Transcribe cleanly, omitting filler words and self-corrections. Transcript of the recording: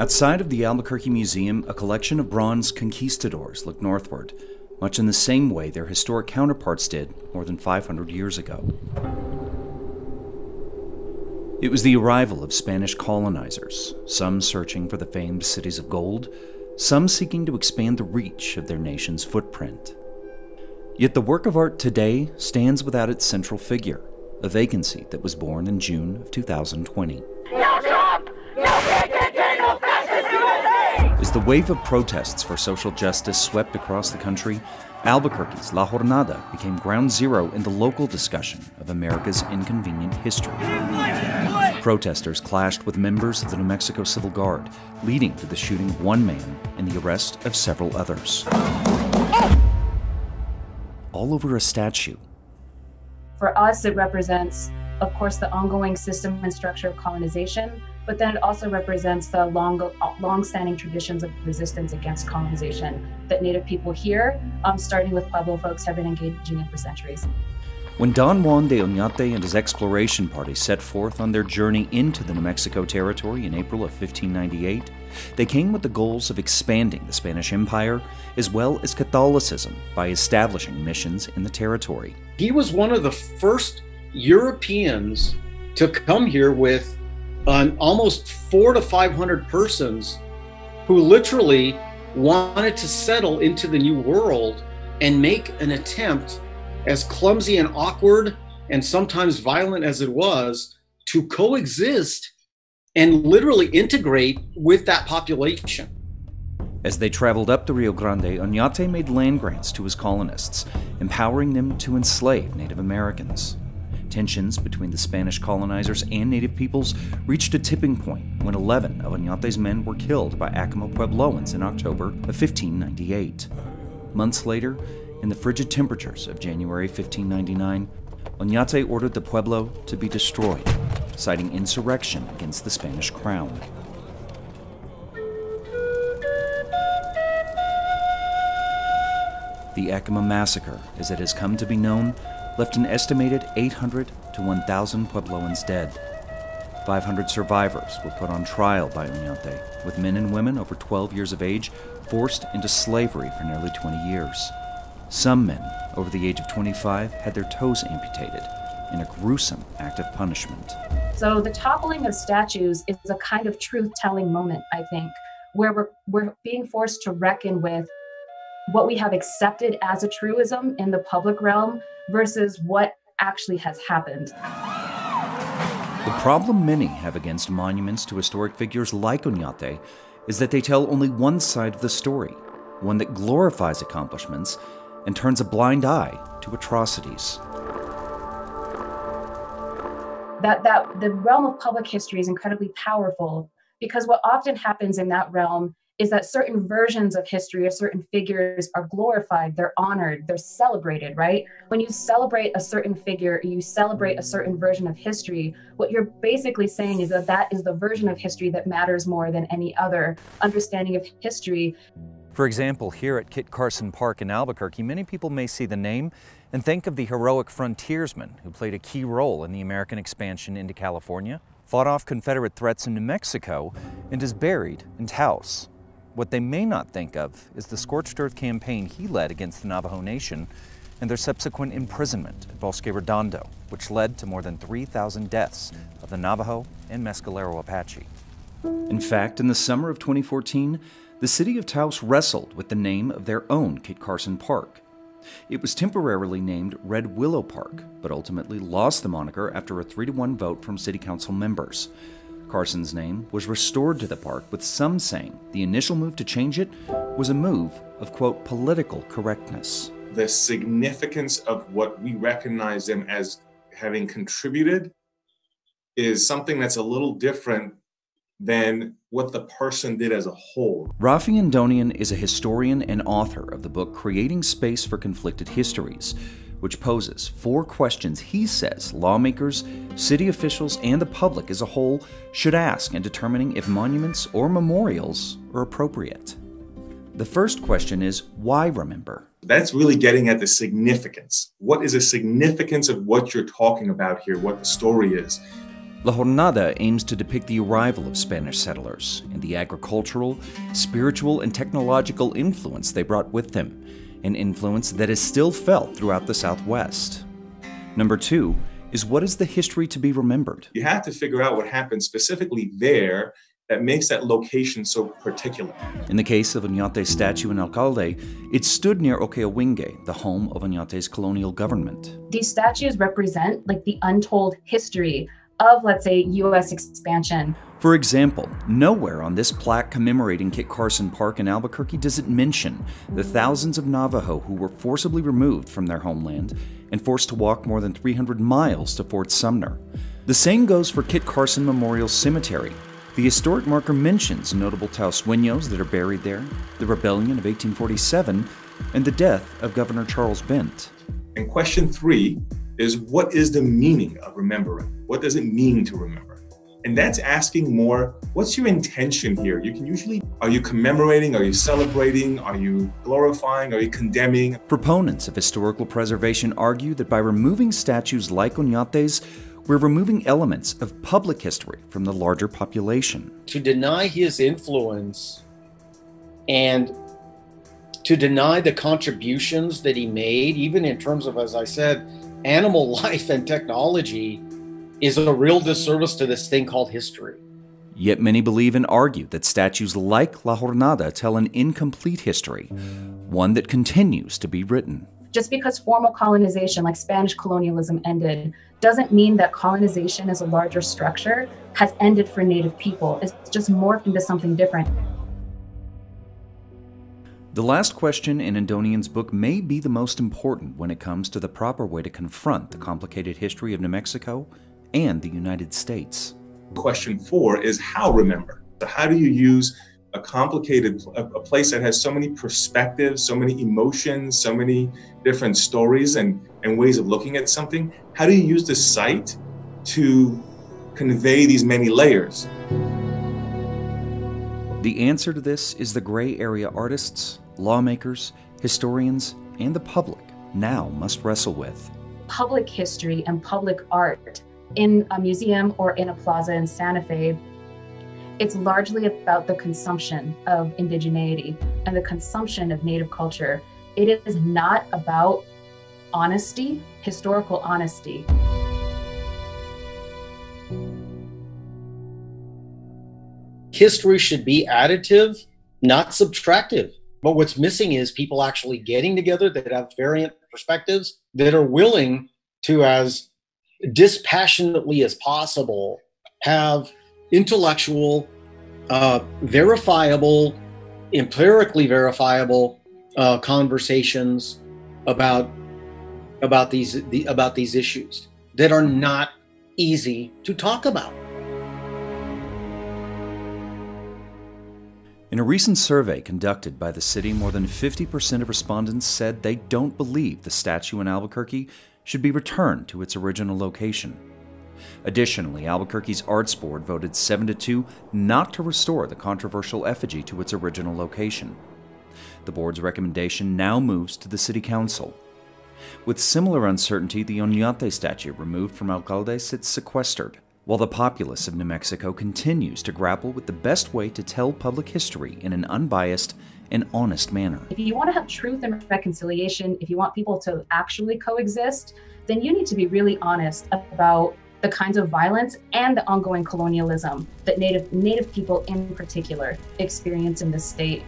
Outside of the Albuquerque Museum, a collection of bronze conquistadors look northward, much in the same way their historic counterparts did more than 500 years ago. It was the arrival of Spanish colonizers, some searching for the famed cities of gold, some seeking to expand the reach of their nation's footprint. Yet the work of art today stands without its central figure, a vacancy that was born in June of 2020. No Trump! No KKK! No fascist USA! As the wave of protests for social justice swept across the country, Albuquerque's La Jornada became ground zero in the local discussion of America's inconvenient history. Protesters clashed with members of the New Mexico Civil Guard, leading to the shooting of one man and the arrest of several others. All over a statue. For us, it represents, of course, the ongoing system and structure of colonization, but then it also represents the long-standing traditions of resistance against colonization that Native people here, starting with Pueblo folks, have been engaging in for centuries. When Don Juan de Oñate and his exploration party set forth on their journey into the New Mexico territory in April of 1598, they came with the goals of expanding the Spanish Empire as well as Catholicism by establishing missions in the territory. He was one of the first Europeans to come here with almost 400 to 500 persons who literally wanted to settle into the New World and make an attempt, as clumsy and awkward and sometimes violent as it was, to coexist and literally integrate with that population. As they traveled up the Rio Grande, Oñate made land grants to his colonists, empowering them to enslave Native Americans. Tensions between the Spanish colonizers and Native peoples reached a tipping point when 11 of Oñate's men were killed by Acoma Puebloans in October of 1598. Months later, in the frigid temperatures of January 1599, Oñate ordered the pueblo to be destroyed, citing insurrection against the Spanish crown. The Acoma Massacre, as it has come to be known, left an estimated 800 to 1,000 Puebloans dead. 500 survivors were put on trial by Oñate, with men and women over 12 years of age forced into slavery for nearly 20 years. Some men, over the age of 25, had their toes amputated in a gruesome act of punishment. So the toppling of statues is a kind of truth-telling moment, I think, where we're being forced to reckon with what we have accepted as a truism in the public realm versus what actually has happened. The problem many have against monuments to historic figures like Oñate is that they tell only one side of the story, one that glorifies accomplishments and turns a blind eye to atrocities. That the realm of public history is incredibly powerful because what often happens in that realm is that certain versions of history or certain figures are glorified, they're honored, they're celebrated, right? When you celebrate a certain figure, you celebrate a certain version of history, what you're basically saying is that that is the version of history that matters more than any other understanding of history. For example, here at Carson Park in Albuquerque, many people may see the name and think of the heroic frontiersman who played a key role in the American expansion into California, fought off Confederate threats in New Mexico, and is buried in Taos. What they may not think of is the scorched earth campaign he led against the Navajo Nation and their subsequent imprisonment at Bosque Redondo, which led to more than 3,000 deaths of the Navajo and Mescalero Apache. In fact, in the summer of 2014, the city of Taos wrestled with the name of their own Kit Carson Park. It was temporarily named Red Willow Park, but ultimately lost the moniker after a 3-to-1 vote from city council members. Carson's name was restored to the park, with some saying the initial move to change it was a move of, quote, political correctness. The significance of what we recognize them as having contributed is something that's a little different than what the person did as a whole. Rafi Andonian is a historian and author of the book Creating Space for Conflicted Histories, which poses 4 questions he says lawmakers, city officials, and the public as a whole should ask in determining if monuments or memorials are appropriate. The first question is, why remember? That's really getting at the significance. What is the significance of what you're talking about here, what the story is? La Jornada aims to depict the arrival of Spanish settlers and the agricultural, spiritual, and technological influence they brought with them, an influence that is still felt throughout the Southwest. Number 2 is, what is the history to be remembered? You have to figure out what happened specifically there that makes that location so particular. In the case of Oñate's statue in Alcalde, it stood near Okeowinge, the home of Oñate's colonial government. These statues represent like the untold history of, let's say, U.S. expansion. For example, nowhere on this plaque commemorating Kit Carson Park in Albuquerque does it mention the thousands of Navajo who were forcibly removed from their homeland and forced to walk more than 300 miles to Fort Sumner. The same goes for Kit Carson Memorial Cemetery. The historic marker mentions notable Taosueños that are buried there, the rebellion of 1847, and the death of Governor Charles Bent. And question 3 is, what is the meaning of remembering? What does it mean to remember? And that's asking more, what's your intention here? You can usually, are you commemorating? Are you celebrating? Are you glorifying? Are you condemning? Proponents of historical preservation argue that by removing statues like Oñate's, we're removing elements of public history from the larger population. To deny his influence and to deny the contributions that he made, even in terms of, as I said, animal life and technology, is a real disservice to this thing called history. Yet many believe and argue that statues like La Jornada tell an incomplete history, one that continues to be written. Just because formal colonization, like Spanish colonialism, ended, doesn't mean that colonization as a larger structure has ended for Native people. It's just morphed into something different. The last question in Andonian's book may be the most important when it comes to the proper way to confront the complicated history of New Mexico and the United States. Question 4 is, how remember? So how do you use a complicated, a place that has so many perspectives, so many emotions, so many different stories and ways of looking at something? How do you use the site to convey these many layers? The answer to this is the gray area artists, lawmakers, historians, and the public now must wrestle with. Public history and public art in a museum or in a plaza in Santa Fe, it's largely about the consumption of indigeneity and the consumption of Native culture. It is not about honesty, historical honesty. History should be additive, not subtractive. But what's missing is people actually getting together that have variant perspectives, that are willing to, as dispassionately as possible, have intellectual, verifiable, empirically verifiable conversations about these issues that are not easy to talk about. In a recent survey conducted by the city, more than 50% of respondents said they don't believe the statue in Albuquerque should be returned to its original location. Additionally, Albuquerque's Arts Board voted 7-2 not to restore the controversial effigy to its original location. The board's recommendation now moves to the City Council. With similar uncertainty, the Oñate statue removed from Alcalde sits sequestered, while the populace of New Mexico continues to grapple with the best way to tell public history in an unbiased and honest manner. If you want to have truth and reconciliation, if you want people to actually coexist, then you need to be really honest about the kinds of violence and the ongoing colonialism that Native people in particular experience in this state.